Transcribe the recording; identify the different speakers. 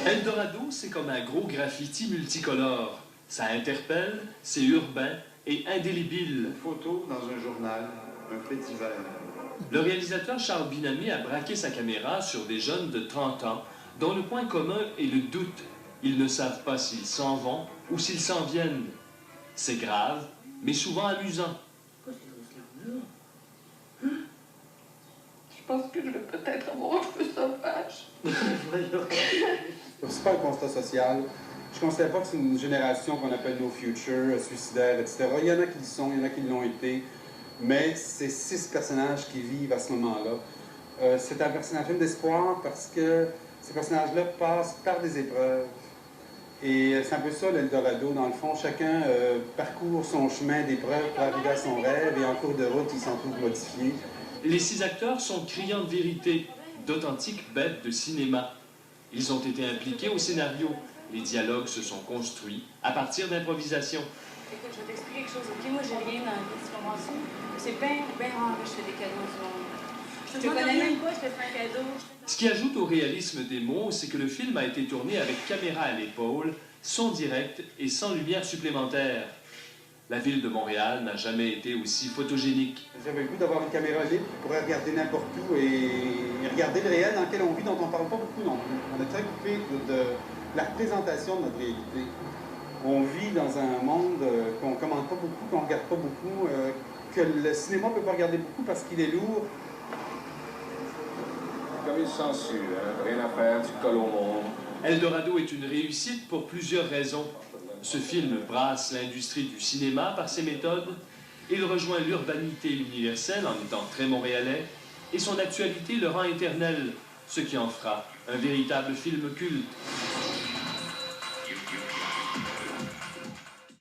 Speaker 1: Eldorado, c'est comme un gros graffiti multicolore. Ça interpelle, c'est urbain et indélébile.
Speaker 2: Une photo dans un journal, un fait divers.
Speaker 1: Le réalisateur Charles Binami a braqué sa caméra sur des jeunes de 30 ans dont le point commun est le doute. Ils ne savent pas s'ils s'en vont ou s'ils s'en viennent. C'est grave, mais souvent amusant.
Speaker 3: Je pense que je vais peut-être avoir un peu sauvage.
Speaker 4: C'est pas un constat social. Je ne considère pas que c'est une génération qu'on appelle no future, suicidaire, etc. Il y en a qui le sont, il y en a qui l'ont été. Mais c'est 6 personnages qui vivent à ce moment-là. C'est un film d'espoir parce que ces personnages-là passent par des épreuves. Et c'est un peu ça l'Eldorado, dans le fond. Chacun parcourt son chemin d'épreuves pour arriver à son rêve et en cours de route, il s'en trouve modifié.
Speaker 1: Les 6 acteurs sont criants de vérité, d'authentiques bêtes de cinéma. Ils ont été impliqués au scénario. Les dialogues se sont construits à partir d'improvisation.
Speaker 5: Écoute, je vais t'expliquer quelque chose, ok? Moi, j'ai rien dans la vie, tu comprends ça? C'est bien rare que je fais des cadeaux à tout le monde. Je te connais même pas, je te fais un cadeau.
Speaker 1: Ce qui ajoute au réalisme des mots, c'est que le film a été tourné avec caméra à l'épaule, son direct et sans lumière supplémentaire. La ville de Montréal n'a jamais été aussi photogénique.
Speaker 4: J'avais le goût d'avoir une caméra libre qui pourrait regarder n'importe où et regarder le réel dans lequel on vit, dont on ne parle pas beaucoup non plus. On est très coupé de la représentation de notre réalité. On vit dans un monde qu'on ne commente pas beaucoup, qu'on ne regarde pas beaucoup, que le cinéma ne peut pas regarder beaucoup parce qu'il est lourd.
Speaker 6: Comme une censure, hein? Rien à faire, tu colles au monde.
Speaker 1: Eldorado est une réussite pour plusieurs raisons. Ce film brasse l'industrie du cinéma par ses méthodes. Il rejoint l'urbanité universelle en étant très montréalais. Et son actualité le rend éternel, ce qui en fera un véritable film culte.